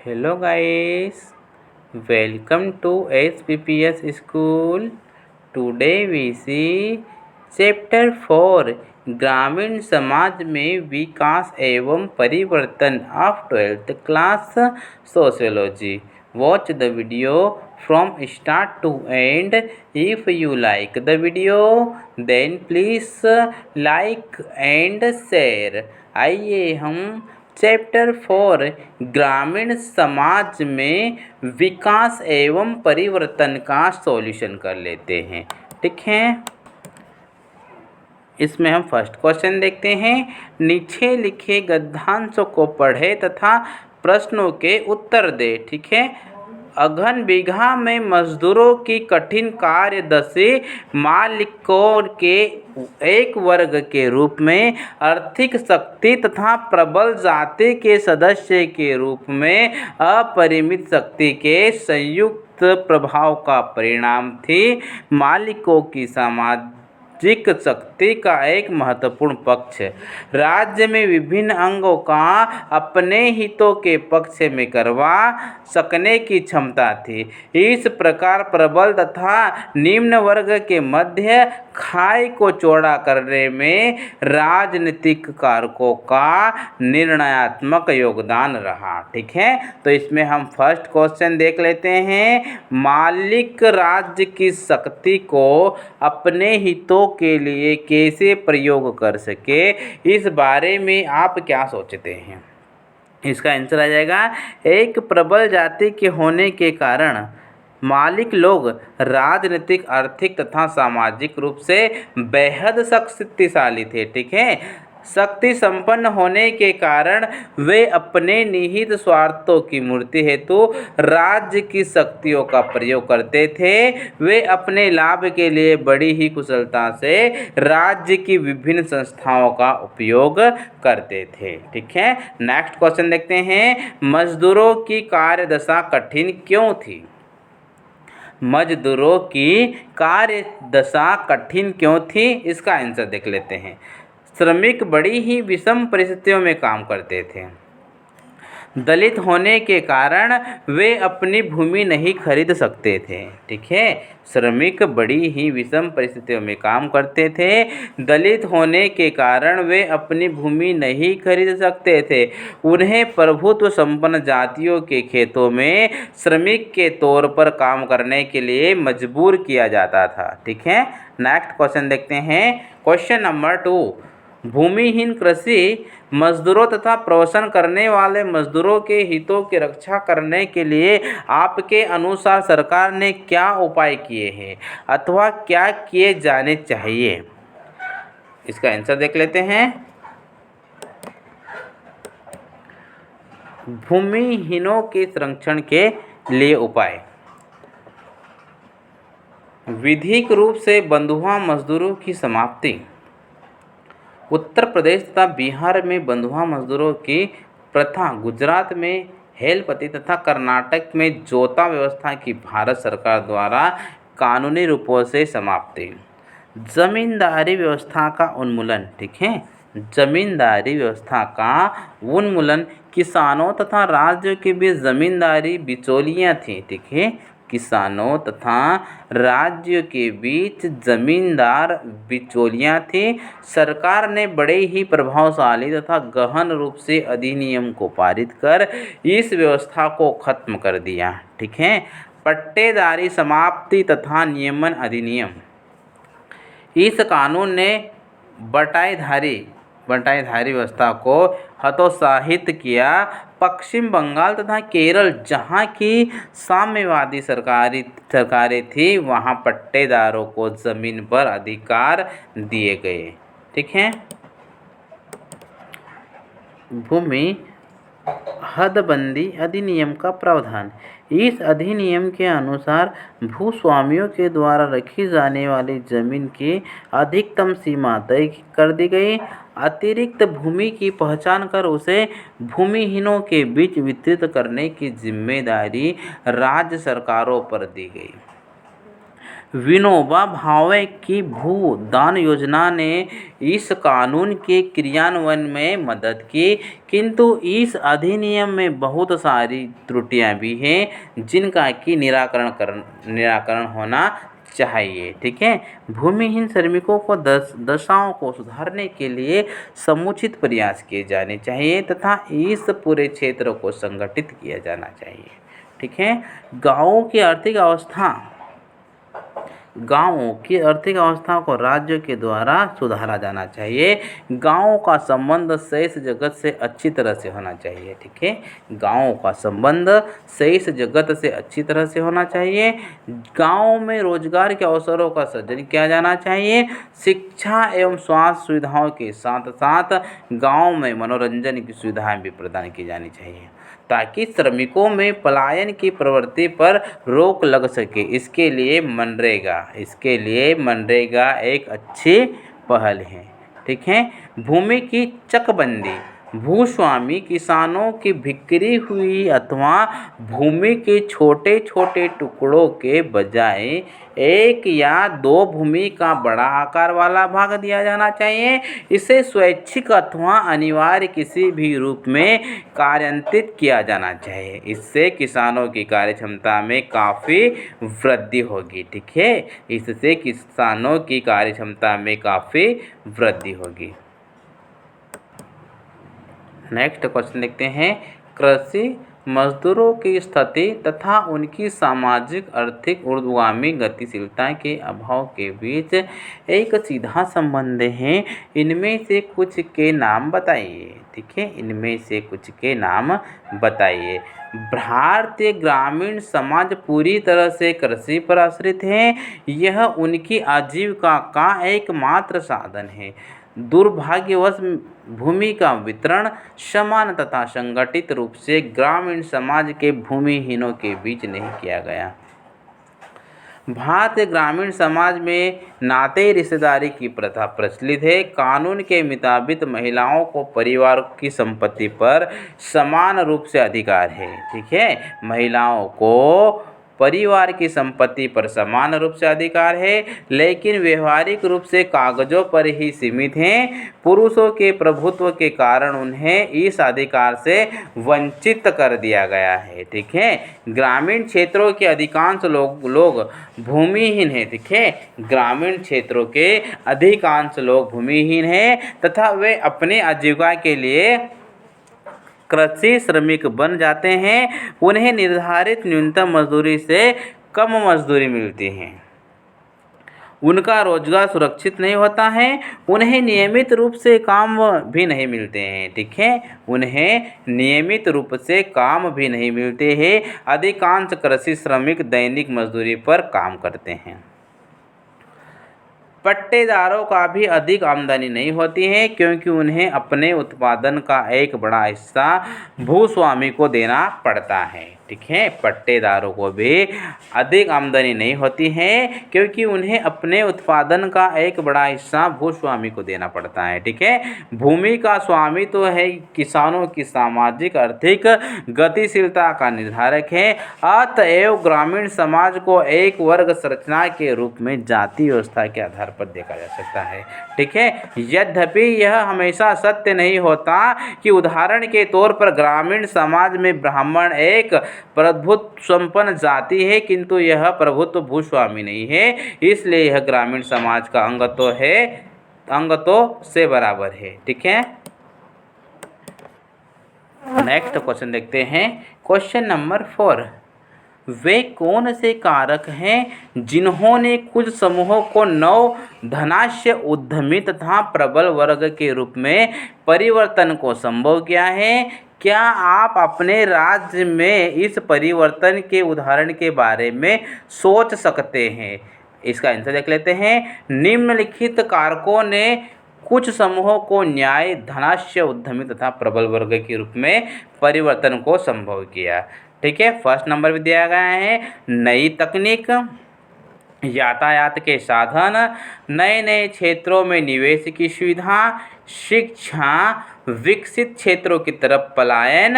Hello guys, welcome to SPPS school. Today we see chapter 4 ग्रामीण समाज में विकास एवं परिवर्तन of 12th class sociology. Watch the video from start to end. If you like the video, then please like and share. आइए हम chapter 4 ग्रामीण समाज में विकास एवं परिवर्तन का सॉल्यूशन कर लेते हैं. ठीक है, इसमें हम फर्स्ट क्वेश्चन देखते हैं. नीचे लिखे गद्यांशों को पढ़े तथा प्रश्नों के उत्तर दे. ठीक है, अघन बीघा में मजदूरों की कठिन कार्यदशा मालिकों के एक वर्ग के रूप में आर्थिक शक्ति तथा प्रबल जाति के सदस्य के रूप में अपरिमित शक्ति के संयुक्त प्रभाव का परिणाम थी. मालिकों की सामाजिक शक्ति का एक महत्वपूर्ण पक्ष राज्य में विभिन्न अंगों का अपने हितों के पक्ष में करवा सकने की क्षमता थी. इस प्रकार प्रबल तथा निम्न वर्ग के मध्य खाई को चौड़ा करने में राजनीतिक कारकों का निर्णयात्मक योगदान रहा. ठीक है, तो इसमें हम फर्स्ट क्वेश्चन देख लेते हैं. मालिक राज्य की शक्ति को अपने हितों के लिए कैसे प्रयोग कर सके, इस बारे में आप क्या सोचते हैं? इसका आंसर आ जाएगा, एक प्रबल जाति के होने के कारण मालिक लोग राजनीतिक, आर्थिक तथा सामाजिक रूप से बेहद शक्तिशाली थे. ठीक है, शक्ति संपन्न होने के कारण वे अपने निहित स्वार्थों की मूर्ति हेतु राज्य की शक्तियों का प्रयोग करते थे. वे अपने लाभ के लिए बड़ी ही कुशलता से राज्य की विभिन्न संस्थाओं का उपयोग करते थे. ठीक है, नेक्स्ट क्वेश्चन देखते हैं. मजदूरों की कार्यदशा कठिन क्यों थी? मजदूरों की कार्यदशा कठिन क्यों थी, इसका आंसर देख लेते हैं. श्रमिक बड़ी ही विषम परिस्थितियों में काम करते थे. दलित होने के कारण वे अपनी भूमि नहीं खरीद सकते थे. ठीक है, श्रमिक बड़ी ही विषम परिस्थितियों में काम करते थे. दलित होने के कारण वे अपनी भूमि नहीं खरीद सकते थे. उन्हें प्रभुत्व संपन्न जातियों के खेतों में श्रमिक के तौर पर काम करने के लिए मजबूर किया जाता था. ठीक है, नेक्स्ट क्वेश्चन देखते हैं. Question number 2. भूमिहीन कृषि मजदूरों तथा प्रवसन करने वाले मजदूरों के हितों की रक्षा करने के लिए आपके अनुसार सरकार ने क्या उपाय किए हैं अथवा क्या किए जाने चाहिए? इसका आंसर देख लेते हैं. भूमिहीनों के संरक्षण के लिए उपाय. विधिक रूप से बंधुआ मजदूरों की समाप्ति. उत्तर प्रदेश तथा बिहार में बंधुआ मजदूरों की प्रथा, गुजरात में हेलपति तथा कर्नाटक में जोता व्यवस्था की भारत सरकार द्वारा कानूनी रूपों से समाप्ति. जमींदारी व्यवस्था का उन्मूलन. ठीक है, जमींदारी व्यवस्था का उन्मूलन. किसानों तथा राज्यों के बीच जमींदारी बिचौलियाँ थीं. ठीक है, किसानों तथा राज्यों के बीच जमींदार बिचौलियाँ थी. सरकार ने बड़े ही प्रभावशाली तथा गहन रूप से अधिनियम को पारित कर इस व्यवस्था को खत्म कर दिया. ठीक है, पट्टेदारी समाप्ति तथा नियमन अधिनियम. इस कानून ने बटाईधारी व्यवस्था को हतोत्साहित किया. पश्चिम बंगाल तथा केरल, जहाँ की साम्यवादी सरकारें थी, वहाँ पट्टेदारों को जमीन पर अधिकार दिए गए. ठीक है, भूमि हदबंदी अधिनियम का प्रावधान. इस अधिनियम के अनुसार भूस्वामियों के द्वारा रखी जाने वाली जमीन की अधिकतम सीमा तय कर दी गई. अतिरिक्त भूमि की पहचान कर उसे भूमिहीनों के बीच वितरित करने की जिम्मेदारी राज्य सरकारों पर दी गई. विनोबा भावे की भू-दान योजना ने इस कानून के क्रियान्वयन में मदद की, किंतु इस अधिनियम में बहुत सारी त्रुटियां भी हैं जिनका कि निराकरण होना चाहिए। ठीक है, भूमिहीन श्रमिकों को दशाओं को सुधारने के लिए समुचित प्रयास किए जाने चाहिए तथा इस पूरे क्षेत्र को संगठित किया जाना चाहिए। ठीक है, गांवों की आर्थिक अवस्था को राज्य के द्वारा सुधारा जाना चाहिए। गांवों का संबंध शेष जगत से अच्छी तरह से होना चाहिए। ठीक है, गांवों का संबंध शेष जगत से अच्छी तरह से होना चाहिए। गांवों में रोजगार के अवसरों का सृजन किया जाना चाहिए। शिक्षा एवं स्वास्थ्य सुविधाओं के साथ साथ गांव में मनोरंजन की सुविधाएं भी प्रदान की जानी चाहिए ताकि श्रमिकों में पलायन की प्रवृत्ति पर रोक लग सके। इसके लिए मनरेगा एक अच्छी पहल है। ठीक है, भूमि की चकबंदी, भूस्वामी किसानों की बिक्री हुई अथवा भूमि के छोटे छोटे टुकड़ों के बजाय एक या दो भूमि का बड़ा आकार वाला भाग दिया जाना चाहिए। इसे स्वैच्छिक अथवा अनिवार्य किसी भी रूप में कार्यान्वित किया जाना चाहिए। इससे किसानों की कार्यक्षमता में काफ़ी वृद्धि होगी। ठीक है, इससे किसानों की कार्यक्षमता में काफ़ी वृद्धि होगी। नेक्स्ट क्वेश्चन देखते हैं, कृषि मजदूरों की स्थिति तथा उनकी सामाजिक आर्थिक ऊर्ध्वगामी गतिशीलता के अभाव के बीच एक सीधा संबंध है। इनमें से कुछ के नाम बताइए। ठीक है, इनमें से कुछ के नाम बताइए। भारतीय ग्रामीण समाज पूरी तरह से कृषि पर आश्रित है। यह उनकी आजीविका का एकमात्र साधन है। दुर्भाग्यवश भूमि का वितरण समान तथा संगठित रूप से ग्रामीण समाज के भूमिहीनों के बीच नहीं किया गया। भारतीय ग्रामीण समाज में नाते रिश्तेदारी की प्रथा प्रचलित है। कानून के मुताबिक महिलाओं को परिवार की संपत्ति पर समान रूप से अधिकार है। ठीक है, महिलाओं को परिवार की संपत्ति पर समान रूप से अधिकार है, लेकिन व्यवहारिक रूप से कागजों पर ही सीमित हैं। पुरुषों के प्रभुत्व के कारण उन्हें इस अधिकार से वंचित कर दिया गया है। ठीक है, ग्रामीण क्षेत्रों के अधिकांश लोग भूमिहीन हैं। ठीक है, ग्रामीण क्षेत्रों के अधिकांश लोग भूमिहीन हैं तथा वे अपने आजीविका के लिए कृषि श्रमिक बन जाते हैं। उन्हें निर्धारित न्यूनतम मजदूरी से कम मजदूरी मिलती है। उनका रोजगार सुरक्षित नहीं होता है। उन्हें नियमित रूप से काम भी नहीं मिलते हैं। ठीक है, उन्हें नियमित रूप से काम भी नहीं मिलते हैं। अधिकांश कृषि श्रमिक दैनिक मजदूरी पर काम करते हैं। पट्टेदारों का भी अधिक आमदनी नहीं होती है क्योंकि उन्हें अपने उत्पादन का एक बड़ा हिस्सा भूस्वामी को देना पड़ता है। ठीक है, पट्टेदारों को भी अधिक आमदनी नहीं होती है क्योंकि उन्हें अपने उत्पादन का एक बड़ा हिस्सा भूस्वामी को देना पड़ता है। ठीक है, भूमि का स्वामी तो है किसानों की सामाजिक आर्थिक गतिशीलता का निर्धारक है। अतएव ग्रामीण समाज को एक वर्ग संरचना के रूप में जाति व्यवस्था के आधार पर देखा जा सकता है। ठीक है, यद्यपि यह हमेशा सत्य नहीं होता कि उदाहरण के तौर पर ग्रामीण समाज में ब्राह्मण एक प्रभुत्व संपन्न जाति है, किंतु यह प्रभुत्व भूस्वामी नहीं है। इसलिए यह ग्रामीण समाज का अंग तो से बराबर है। ठीक है, नेक्स्ट क्वेश्चन देखते हैं। क्वेश्चन नंबर 4, वे कौन से कारक हैं जिन्होंने कुछ समूहों को नव धनाढ्य उद्यमी तथा प्रबल वर्ग के रूप में परिवर्तन को संभव किया है? क्या आप अपने राज्य में इस परिवर्तन के उदाहरण के बारे में सोच सकते हैं? इसका आंसर देख लेते हैं। निम्नलिखित कारकों ने कुछ समूहों को न्याय धनाढ्य उद्यमी तथा प्रबल वर्ग के रूप में परिवर्तन को संभव किया। ठीक है, फर्स्ट नंबर भी दिया गया है, नई तकनीक, यातायात के साधन, नए नए क्षेत्रों में निवेश की सुविधा, शिक्षा, विकसित क्षेत्रों की तरफ पलायन,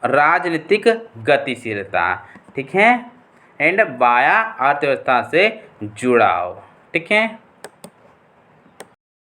राजनीतिक गतिशीलता। ठीक है, एंड बाह्य अर्थव्यवस्था से जुड़ाव। ठीक है।